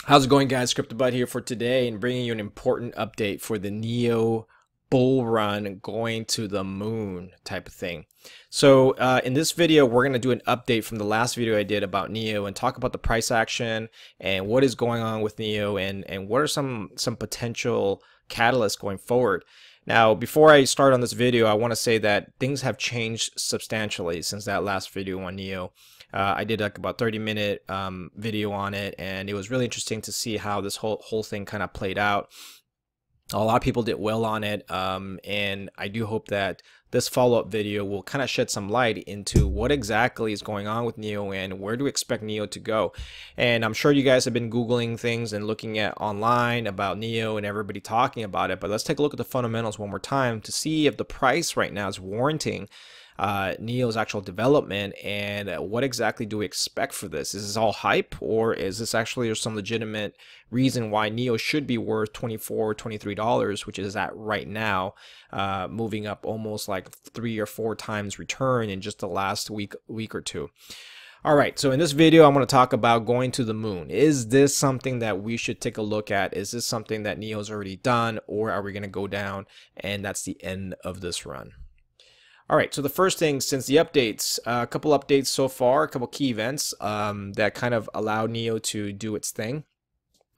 How's it going, guys? CryptoBud here for today and bringing you an important update for the NEO bull run going to the moon type of thing. So in this video, we're going to do an update from the last video I did about NEO and talk about the price action and what is going on with NEO and what are some potential catalysts going forward. Now, before I start on this video, I want to say that things have changed substantially since that last video on NEO. I did like about 30-minute video on it, and it was really interesting to see how this whole thing kind of played out. A lot of people did well on it, and I do hope that this follow-up video will kind of shed some light into what exactly is going on with NEO and where do we expect NEO to go. And I'm sure you guys have been Googling things and looking at online about NEO and everybody talking about it, but let's take a look at the fundamentals one more time to see if the price right now is warranting NEO's actual development and what exactly do we expect for this. Is this all hype, or is this actually some legitimate reason why NEO should be worth $24, $23, which is at right now, moving up almost like 3 or 4 times return in just the last week or two. All right, so in this video, I'm going to talk about going to the moon. Is this something that we should take a look at? Is this something that NEO's already done, or are we going to go down and that's the end of this run? All right, so the first thing, since the updates, a couple updates so far, a couple key events that kind of allowed NEO to do its thing.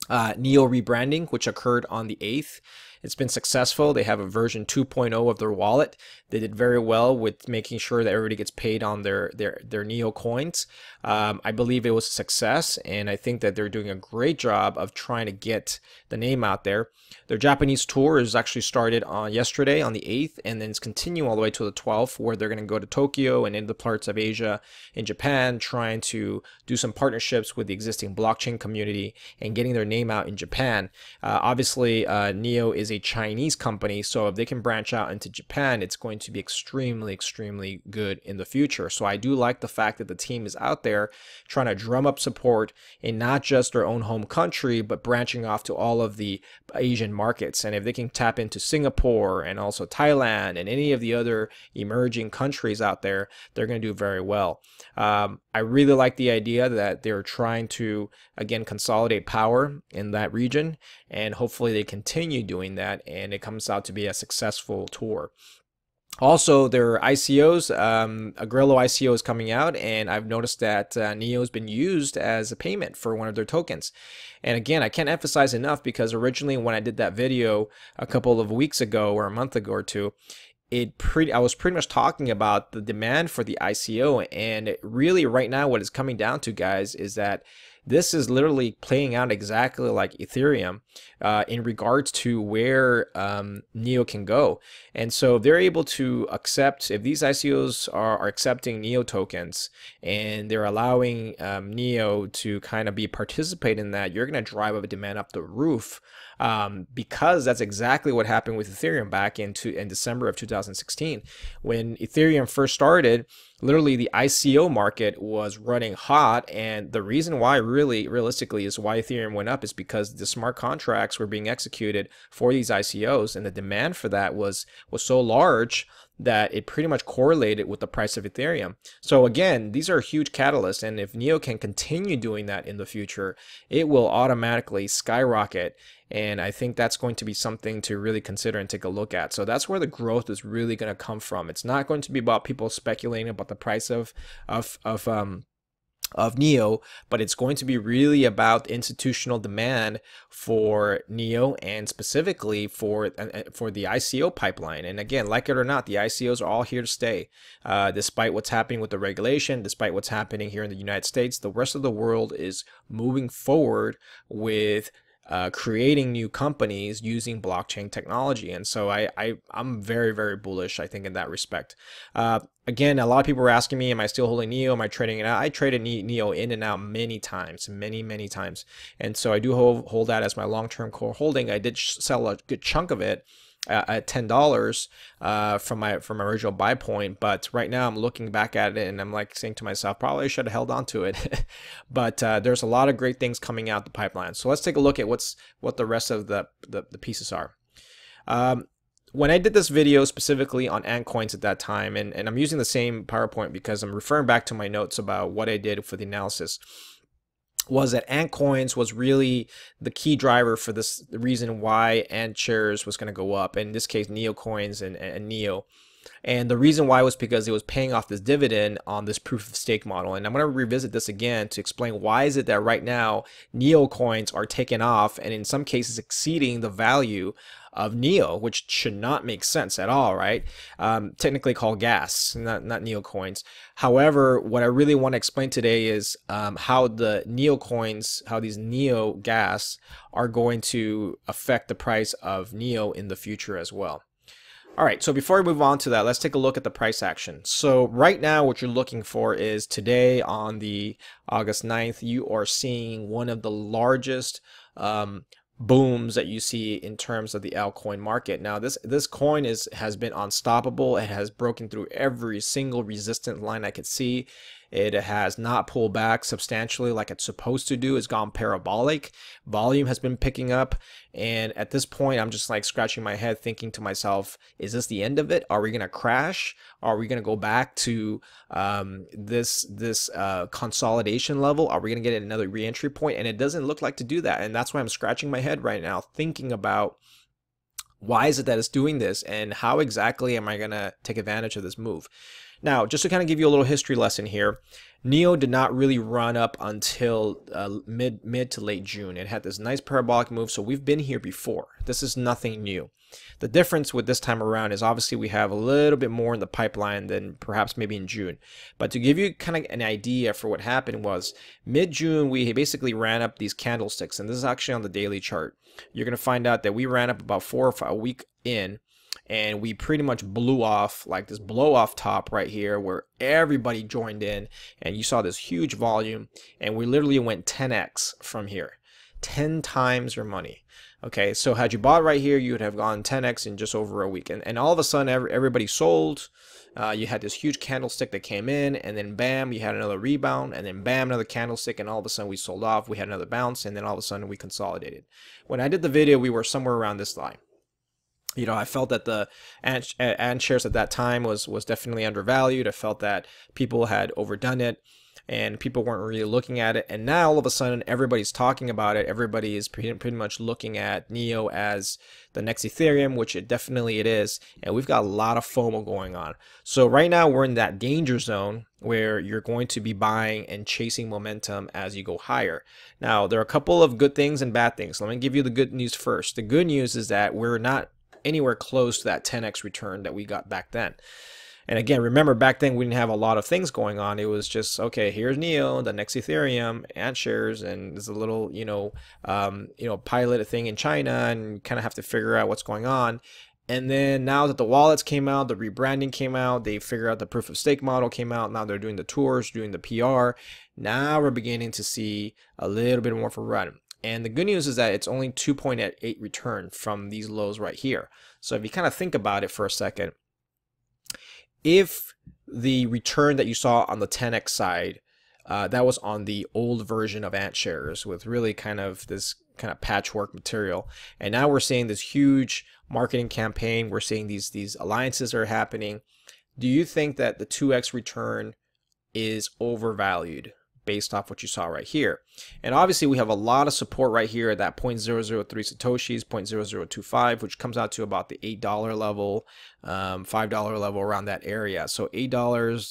NEO rebranding, which occurred on the 8th. It's been successful. They have a version 2.0 of their wallet. They did very well with making sure that everybody gets paid on their NEO coins. I believe it was a success, and I think that they're doing a great job of trying to get the name out there. Their Japanese tour is actually started on yesterday on the 8th, and then it's continuing all the way to the 12th, where they're going to go to Tokyo and into parts of Asia and Japan, trying to do some partnerships with the existing blockchain community and getting their name out in Japan. Obviously, NEO is a Chinese company, so if they can branch out into Japan, it's going to be extremely good in the future. So I do like the fact that the team is out there trying to drum up support in not just their own home country, but branching off to all of the Asian markets. And if they can tap into Singapore and also Thailand and any of the other emerging countries out there, they're going to do very well. I really like the idea that they're trying to, again, consolidate power in that region, and hopefully they continue doing that and it comes out to be a successful tour. Also, their ICOs, Agrello ICO is coming out, and I've noticed that NEO has been used as a payment for one of their tokens. And again, I can't emphasize enough, because originally when I did that video a couple of weeks ago or a month ago or two, I was pretty much talking about the demand for the ICO, and really right now what it's coming down to, guys, is that this is literally playing out exactly like Ethereum in regards to where NEO can go. And so if they're able to accept, if these ICOs are accepting NEO tokens and they're allowing NEO to kind of be participate in that, you're going to drive up demand up the roof, because that's exactly what happened with Ethereum back in December of 2016. When Ethereum first started, literally the ICO market was running hot, and the reason why realistically is why Ethereum went up is because the smart contracts were being executed for these ICOs, and the demand for that was so large that it pretty much correlated with the price of Ethereum. So again, these are huge catalysts, and if NEO can continue doing that in the future, it will automatically skyrocket, and I think that's going to be something to really consider and take a look at. So that's where the growth is really going to come from. It's not going to be about people speculating about the price of NEO, but it's going to be really about institutional demand for NEO, and specifically for the ICO pipeline. And again, like it or not, the ICOs are all here to stay. Despite what's happening with the regulation, despite what's happening here in the United States, the rest of the world is moving forward with creating new companies using blockchain technology. And so I'm very bullish, I think, in that respect. Again, a lot of people were asking me, am I still holding NEO? Am I trading it out? I traded NEO in and out many times, many times. And so I do hold that as my long-term core holding. I did sell a good chunk of it at $10 from my original buy point, but right now I'm looking back at it and I'm like saying to myself, probably should have held on to it. But there's a lot of great things coming out the pipeline. So let's take a look at what the rest of the pieces are. When I did this video specifically on Antcoins at that time, and I'm using the same PowerPoint because I'm referring back to my notes about what I did for the analysis. was that Antcoins was really the key driver for this, the reason why Antshares was going to go up. In this case, Neocoins and Neo. And the reason why was because it was paying off this dividend on this proof of stake model. And I'm going to revisit this again to explain why is it that right now Neo coins are taking off and in some cases exceeding the value of Neo, which should not make sense at all, right? Technically called gas, not Neo coins. However, what I really want to explain today is how the Neo coins, how these Neo gas are going to affect the price of Neo in the future as well. All right, so before we move on to that, let's take a look at the price action. So right now what you're looking for is today on the August 9th, you are seeing one of the largest booms that you see in terms of the altcoin market. Now this coin has been unstoppable. It has broken through every single resistance line I could see. It has not pulled back substantially like it's supposed to do. It's gone parabolic. Volume has been picking up, and at this point I'm just like scratching my head thinking to myself, is this the end of it? Are we gonna crash? Are we gonna go back to this consolidation level? Are we gonna get another re-entry point? And it doesn't look like to do that, and that's why I'm scratching my head right now thinking about why is it that it's doing this and how exactly am I gonna take advantage of this move. Now, just to kind of give you a little history lesson here, Neo did not really run up until mid to late June. It had this nice parabolic move, so we've been here before. This is nothing new. The difference with this time around is obviously we have a little bit more in the pipeline than perhaps maybe in June. But to give you kind of an idea for what happened was mid-June, we basically ran up these candlesticks, and this is actually on the daily chart. You're going to find out that we ran up about 4 or 5 a week in, and we pretty much blew off like this blow off top right here where everybody joined in, and you saw this huge volume, and we literally went 10x from here, 10 times your money. Okay, so had you bought right here, you would have gone 10x in just over a week, and all of a sudden everybody sold. You had this huge candlestick that came in, and then bam, you had another rebound, and then bam, another candlestick, and all of a sudden we sold off. We had another bounce, and then all of a sudden we consolidated. When I did the video, we were somewhere around this line. You know, I felt that the Antshares at that time was definitely undervalued. I felt that people had overdone it and people weren't really looking at it. And now all of a sudden everybody's talking about it. Everybody is pretty much looking at Neo as the next Ethereum, which it definitely is. And we've got a lot of FOMO going on. So right now we're in that danger zone where you're going to be buying and chasing momentum as you go higher. Now, there are a couple of good things and bad things. Let me give you the good news first. The good news is that we're not anywhere close to that 10x return that we got back then. And again, remember back then we didn't have a lot of things going on. It was just, okay, here's Neo, the next Ethereum, Antshares, and there's a little, pilot thing in China, and you kind of have to figure out what's going on. And then now that the wallets came out, the rebranding came out, they figured out the proof of stake model came out. Now they're doing the tours, doing the PR. Now we're beginning to see a little bit more of a run. And the good news is that it's only 2.8 return from these lows right here. So if you kind of think about it for a second, if the return that you saw on the 10x side, that was on the old version of Antshares with really kind of this kind of patchwork material, and now we're seeing this huge marketing campaign, we're seeing these alliances are happening. Do you think that the 2x return is overvalued based off what you saw right here? And obviously we have a lot of support right here at that 0.003 satoshis, 0.0025, which comes out to about the $8 level, $5 level, around that area. So $8,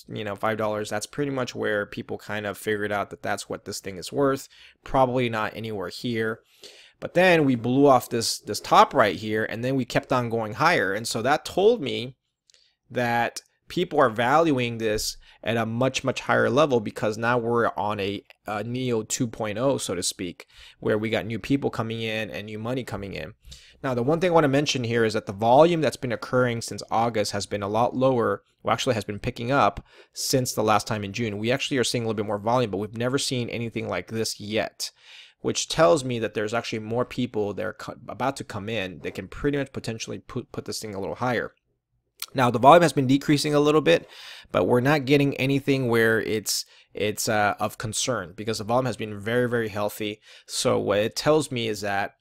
$5, that's pretty much where people kind of figured out that that's what this thing is worth. Probably not anywhere here. But then we blew off this top right here, and then we kept on going higher. And so that told me that people are valuing this at a much higher level, because now we're on a Neo 2.0, so to speak, where we got new people coming in and new money coming in. Now, the one thing I want to mention here is that the volume that's been occurring since August has been a lot lower, well, actually has been picking up since the last time in June. We actually are seeing a little bit more volume, but we've never seen anything like this yet, which tells me that there's actually more people that are about to come in that can pretty much potentially put this thing a little higher. Now, the volume has been decreasing a little bit, but we're not getting anything where it's of concern, because the volume has been very healthy. So what it tells me is that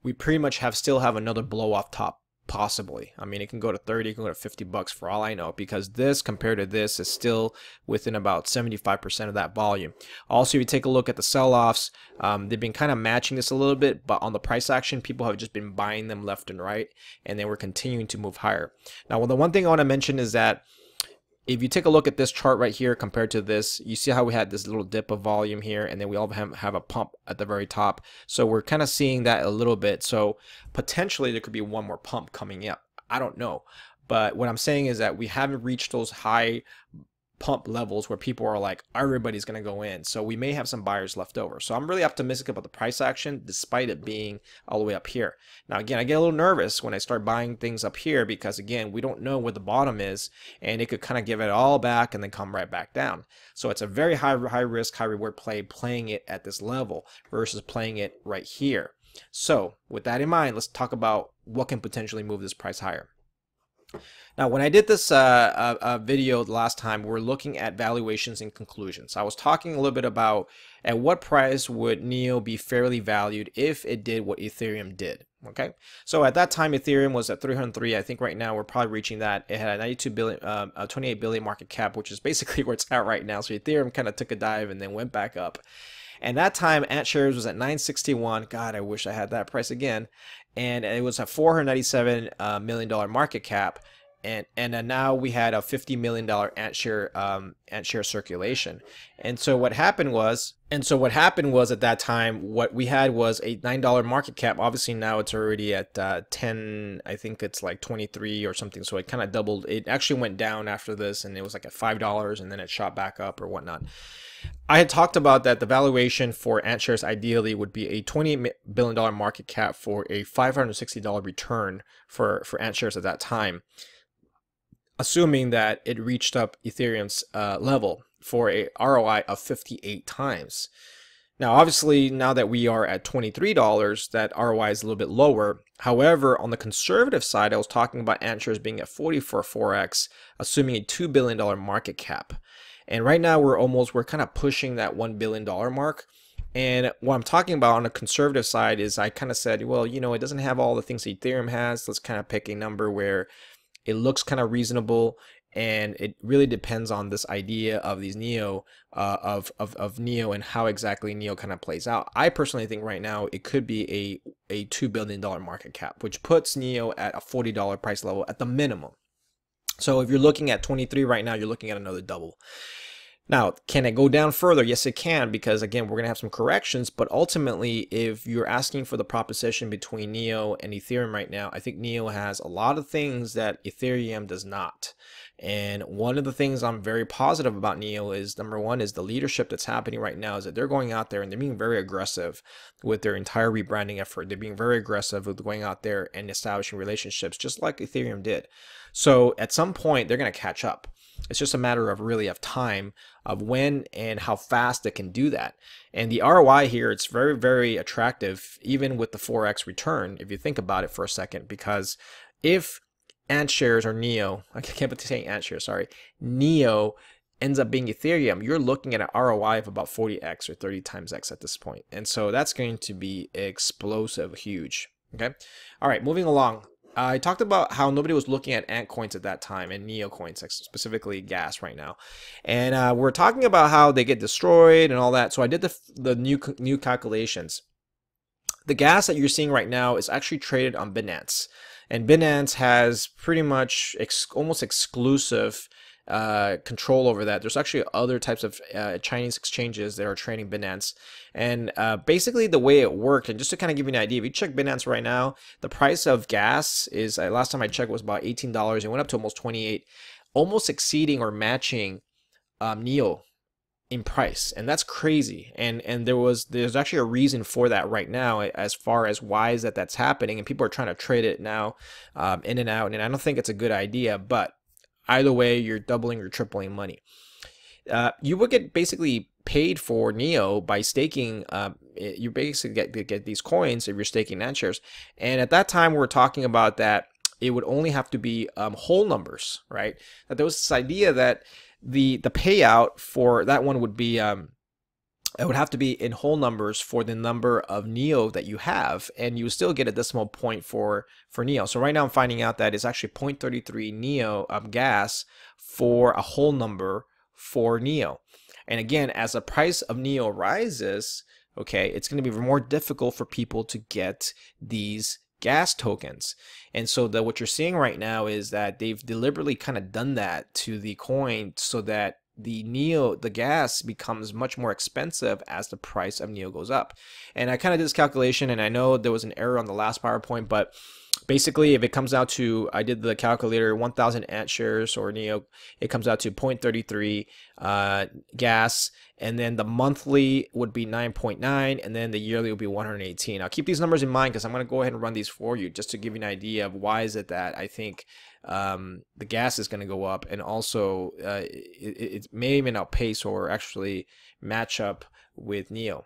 we pretty much still have another blow off top possibly. I mean, it can go to 30, it can go to 50 bucks for all I know, because this compared to this is still within about 75% of that volume. Also, if you take a look at the sell-offs, they've been kind of matching this a little bit, but on the price action, people have just been buying them left and right, and they were continuing to move higher. Now, well, the one thing I want to mention is that if you take a look at this chart right here compared to this, you see how we had this little dip of volume here, and then we all have a pump at the very top. So we're kind of seeing that a little bit. So potentially there could be one more pump coming up. I don't know. But what I'm saying is that we haven't reached those high pump levels where people are like, everybody's going to go in. So we may have some buyers left over. So I'm really optimistic about the price action despite it being all the way up here. Now, again, I get a little nervous when I start buying things up here because, again, we don't know where the bottom is, and it could kind of give it all back and then come right back down. So it's a very high risk, high reward play playing it at this level versus playing it right here. So with that in mind, let's talk about what can potentially move this price higher. Now, when I did this video the last time, we're looking at valuations and conclusions. I was talking a little bit about at what price would NEO be fairly valued if it did what Ethereum did. Okay, so at that time, Ethereum was at 303. I think right now we're probably reaching that. It had a 92 billion, 28 billion market cap, which is basically where it's at right now. So Ethereum kind of took a dive and then went back up. And that time, Antshares was at 961. God, I wish I had that price again. And it was a $497 million market cap. And then now we had a $50 million Antshare circulation. And so what happened was at that time, what we had was a $9 market cap. Obviously now it's already at 10, I think it's like 23 or something. So it kind of doubled. It actually went down after this, and it was like at $5, and then it shot back up or whatnot. I had talked about that the valuation for Antshares ideally would be a $28 billion market cap for a $560 return for Antshares at that time, assuming that it reached up Ethereum's level for a ROI of 58 times. Now, obviously, now that we are at $23, that ROI is a little bit lower. However, on the conservative side, I was talking about Antshares being at 44x, assuming a $2 billion market cap. And right now we're kind of pushing that $1 billion mark. And what I'm talking about on the conservative side is I kind of said, well, you know, it doesn't have all the things Ethereum has. Let's kind of pick a number where it looks kind of reasonable, and it really depends on this idea of these NEO, of NEO and how exactly NEO kind of plays out. I personally think right now it could be a $2 billion market cap, which puts NEO at a $40 price level at the minimum. So if you're looking at 23 right now, you're looking at another double. Now, can it go down further? Yes, it can, because again, we're going to have some corrections, but ultimately, if you're asking for the proposition between NEO and Ethereum right now, I think NEO has a lot of things that Ethereum does not. And one of the things I'm very positive about NEO is, number one, is the leadership that's happening right now is that they're going out there and they're being very aggressive with their entire rebranding effort. They're being very aggressive with going out there and establishing relationships, just like Ethereum did. So at some point, they're going to catch up. It's just a matter of time of when and how fast it can do that. And the ROI here, it's very, very attractive, even with the 4x return, if you think about it for a second, because if Antshares or NEO, I can't be saying Antshares, sorry, NEO ends up being Ethereum, you're looking at an ROI of about 40x or 30 times X at this point. And so that's going to be explosive, huge. Okay. All right, moving along. I talked about how nobody was looking at Antcoins at that time and NEO coins, specifically gas right now. And we're talking about how they get destroyed and all that. So I did the new calculations. The gas that you're seeing right now is actually traded on Binance. And Binance has pretty much almost exclusive control over that. There's actually other types of Chinese exchanges that are trading Binance. And basically the way it worked, and just to kind of give you an idea, if you check Binance right now, the price of gas is, last time I checked, was about $18. It went up to almost 28, almost exceeding or matching NEO in price. And that's crazy. And there's actually a reason for that right now, as far as why is that's happening. And people are trying to trade it now in and out. And I don't think it's a good idea, but either way, you're doubling or tripling money. You would get basically paid for NEO by staking. You basically get these coins if you're staking Antshares. And at that time, we were talking about that it would only have to be whole numbers, right? That there was this idea that the payout for that one would be it would have to be in whole numbers for the number of NEO that you have, and you would still get a decimal point for NEO. So right now I'm finding out that it's actually 0.33 NEO of gas for a whole number for NEO. And again, as the price of NEO rises, okay, it's going to be more difficult for people to get these gas tokens. And so what you're seeing right now is that they've deliberately kind of done that to the coin so that the gas becomes much more expensive as the price of NEO goes up. And I kind of did this calculation, and I know there was an error on the last PowerPoint, but basically if it comes out to, I did the calculator, 1,000 Antshares or NEO, it comes out to 0.33 gas, and then the monthly would be 9.9, and then the yearly would be 118. I'll keep these numbers in mind because I'm going to go ahead and run these for you just to give you an idea of why is it that I think the gas is going to go up, and also it may even outpace or actually match up with NEO.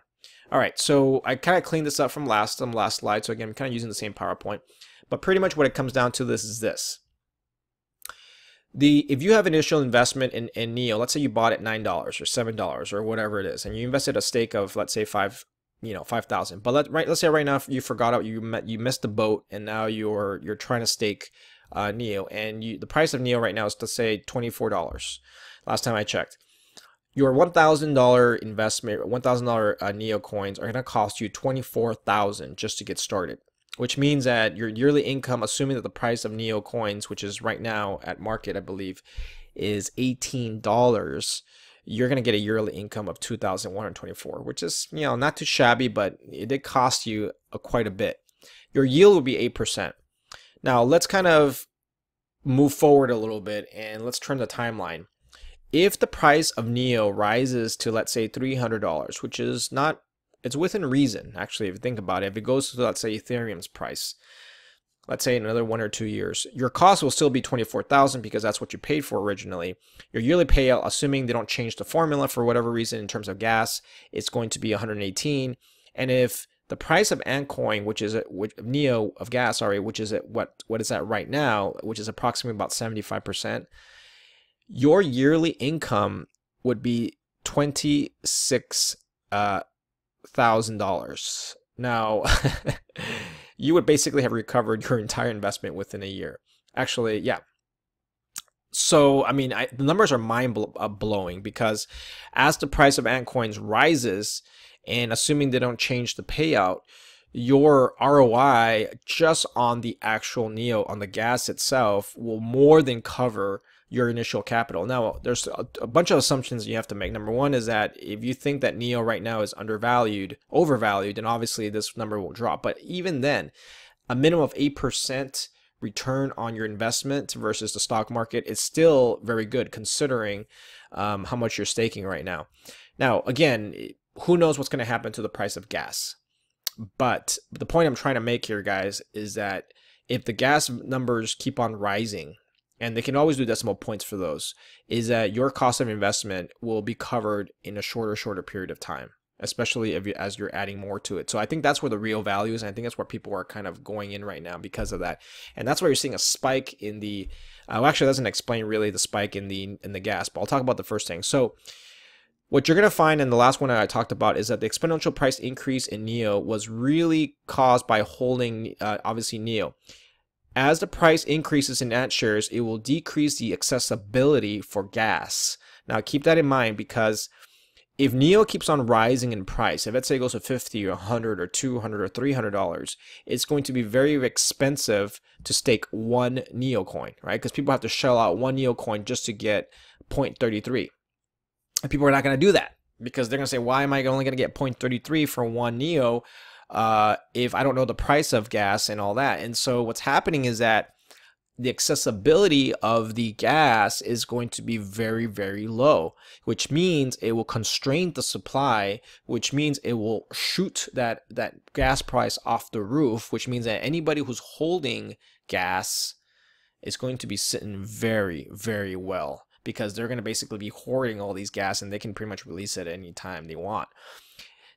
All right, so I kind of cleaned this up from last slide. So again, I'm kind of using the same PowerPoint, but pretty much what it comes down to this is this. If you have initial investment in NEO, let's say you bought it $9 or $7 or whatever it is, and you invested a stake of, let's say, 5,000. But let's say right now you forgot it, you missed the boat, and now you're trying to stake NEO, and the price of NEO right now is, to say, $24 last time I checked. Your $1,000 investment, $1,000 NEO coins are going to cost you $24,000 just to get started, which means that your yearly income, assuming that the price of NEO coins, which is right now at market, I believe, is $18, you're going to get a yearly income of $2,124, which is, not too shabby, but it did cost you quite a bit. Your yield will be 8%. Now let's kind of move forward a little bit and let's turn the timeline. If the price of NEO rises to, let's say, $300, which is not, it's within reason, actually, if you think about it. If it goes to, let's say, Ethereum's price, let's say in another 1 or 2 years, your cost will still be $24,000 because that's what you paid for originally. Your yearly payout, assuming they don't change the formula for whatever reason in terms of gas, it's going to be $118. And if the price of Antcoin, which is NEO of gas, which is at what is that right now, which is approximately about 75%, your yearly income would be $26,000. Now, you would basically have recovered your entire investment within a year. Actually, yeah. So, I mean, the numbers are mind-blowing because as the price of Antcoins rises, and assuming they don't change the payout, your ROI just on the actual NEO, on the gas itself, will more than cover your initial capital. Now, there's a bunch of assumptions you have to make. Number one is that if you think that NEO right now is overvalued, then obviously this number will drop. But even then, a minimum of 8% return on your investment versus the stock market is still very good considering how much you're staking right now. Now, again, who knows what's going to happen to the price of gas? But the point I'm trying to make here, guys, is that if the gas numbers keep on rising, and they can always do decimal points for those, is that your cost of investment will be covered in a shorter period of time, especially as you're adding more to it. So I think that's where the real value is, and I think that's where people are kind of going in right now because of that. And that's why you're seeing a spike in the, well, actually, it doesn't explain really the spike in the gas, but I'll talk about the first thing. So what you're going to find in the last one that I talked about is that the exponential price increase in NEO was really caused by holding, obviously, NEO. As the price increases in Antshares, it will decrease the accessibility for gas. Now, keep that in mind because if NEO keeps on rising in price, if let's say it goes to $50 or $100 or $200 or $300, it's going to be very expensive to stake one NEO coin, right? Because people have to shell out one NEO coin just to get 0.33. And people are not going to do that because they're going to say, why am I only going to get 0.33 for one NEO if I don't know the price of gas and all that? And so what's happening is that the accessibility of the gas is going to be very low, which means it will constrain the supply, which means it will shoot that gas price off the roof, which means that anybody who's holding gas is going to be sitting very well, because they're going to basically be hoarding all these gas and they can pretty much release it any time they want.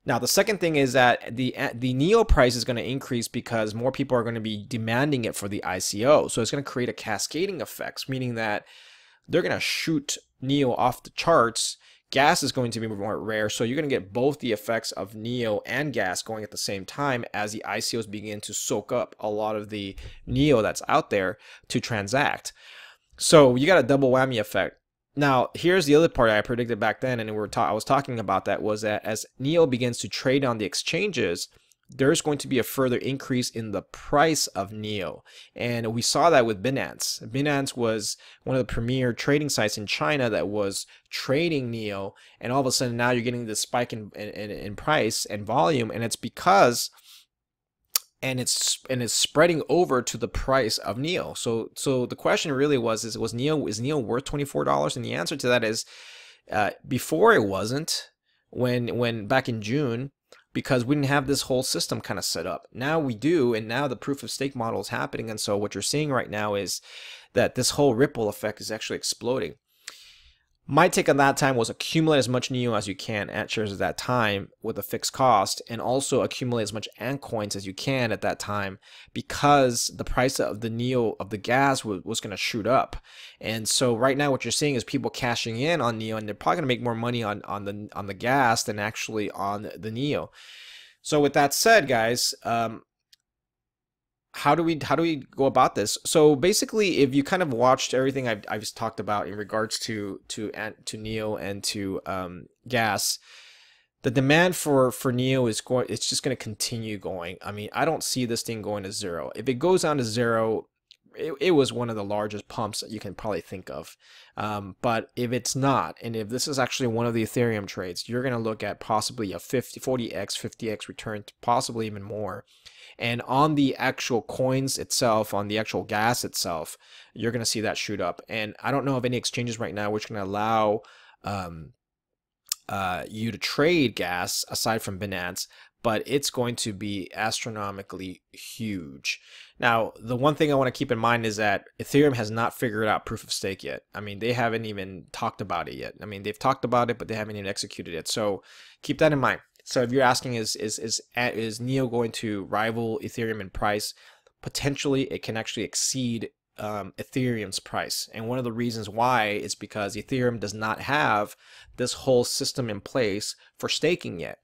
Now, the second thing is that the NEO price is going to increase because more people are going to be demanding it for the ICO. So it's going to create a cascading effect, meaning that they're going to shoot NEO off the charts, gas is going to be more rare, so you're going to get both the effects of NEO and gas going at the same time as the ICOs begin to soak up a lot of the NEO that's out there to transact. So you got a double whammy effect. Now, here's the other part I predicted back then, and I was talking about that, was that as NEO begins to trade on the exchanges, there's going to be a further increase in the price of NEO. And we saw that with Binance. Binance was one of the premier trading sites in China that was trading NEO, and all of a sudden now you're getting this spike in price and volume, and it's because it's spreading over to the price of NEO. So the question really is NEO worth $24? And the answer to that is before it wasn't, when back in June, because we didn't have this whole system kind of set up. Now we do, and now the proof of stake model is happening, and so what you're seeing right now is that this whole ripple effect is actually exploding. My take on that time was accumulate as much NEO as you can, Antshares at that time with a fixed cost, and also accumulate as much Antcoins as you can at that time, because the price of the NEO, of the gas, was going to shoot up. And so right now what you're seeing is people cashing in on NEO, and they're probably going to make more money on the gas than actually on the NEO. So with that said, guys, how do we go about this? So basically, if you kind of watched everything I've talked about in regards to NEO and to gas, the demand for NEO it's just going to continue going. I mean, I don't see this thing going to zero. If it goes down to zero, it was one of the largest pumps that you can probably think of. But if it's not, and if this is actually one of the Ethereum trades, you're going to look at possibly a 40x, 50x return, possibly even more. And on the actual coins itself, on the actual gas itself, you're going to see that shoot up. And I don't know of any exchanges right now which can allow you to trade gas aside from Binance, but it's going to be astronomically huge. Now, the one thing I want to keep in mind is that Ethereum has not figured out proof of stake yet. I mean, they haven't even talked about it yet. I mean, they've talked about it, but they haven't even executed it. So keep that in mind. So if you're asking, is NEO going to rival Ethereum in price? Potentially, it can actually exceed Ethereum's price. And one of the reasons why is because Ethereum does not have this whole system in place for staking yet.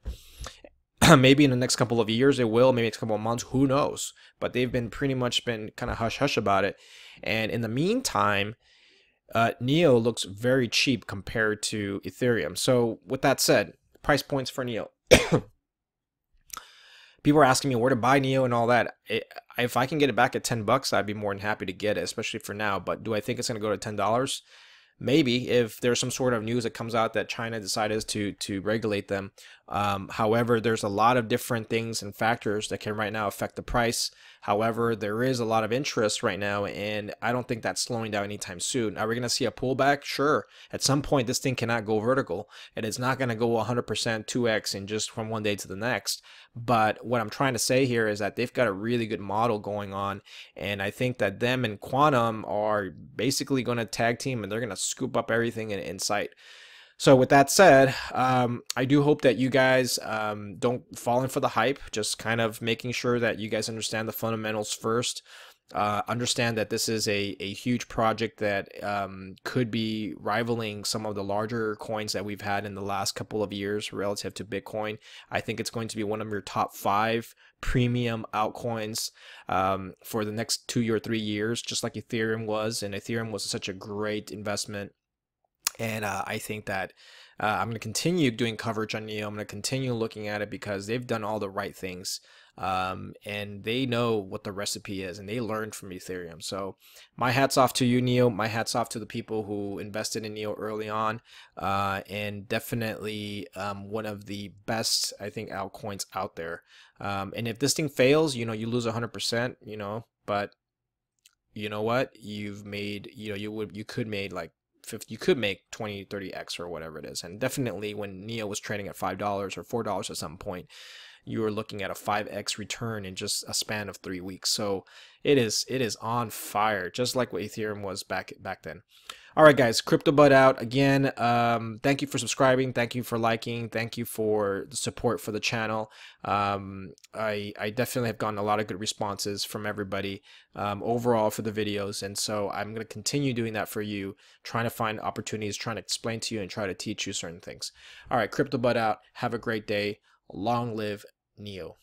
Maybe in the next couple of years it will, maybe next couple of months, who knows? But they've been pretty much kind of hush-hush about it. And in the meantime, NEO looks very cheap compared to Ethereum. So with that said, price points for NEO. People are asking me where to buy NEO and all that. If I can get it back at $10, I'd be more than happy to get it, especially for now. But do I think it's going to go to $10? Maybe, if there's some sort of news that comes out that China decided to regulate them. However, there's a lot of different things and factors that can right now affect the price. However, there is a lot of interest right now, and I don't think that's slowing down anytime soon. Are we going to see a pullback? Sure. At some point, this thing cannot go vertical, and it's not going to go 100% 2x in just from one day to the next. But what I'm trying to say here is that they've got a really good model going on, and I think that them and Quantum are basically going to tag team, and they're going to scoop up everything in sight. So with that said, I do hope that you guys don't fall in for the hype, just kind of making sure that you guys understand the fundamentals first. Understand that this is a huge project that could be rivaling some of the larger coins that we've had in the last couple of years relative to Bitcoin. I think it's going to be one of your top 5 premium altcoins for the next 2 or 3 years, just like Ethereum was. And Ethereum was such a great investment. And I think that I'm going to continue doing coverage on NEO. I'm going to continue looking at it because they've done all the right things. And they know what the recipe is, and they learned from Ethereum. So my hat's off to you, NEO. My hat's off to the people who invested in NEO early on. And definitely one of the best, I think, altcoins out there. And if this thing fails, you lose 100%, but you know what? You've made, you could make like 50, you could make 20, 30x or whatever it is. And definitely when NEO was trading at $5 or $4 at some point, you were looking at a 5x return in just a span of 3 weeks. So it is on fire, just like what Ethereum was back then. All right, guys, Crypto Bud out again. Thank you for subscribing. Thank you for liking. Thank you for the support for the channel. I definitely have gotten a lot of good responses from everybody overall for the videos, and so I'm going to continue doing that for you, trying to find opportunities, trying to explain to you, and try to teach you certain things. All right, Crypto Bud out. Have a great day. Long live Neo.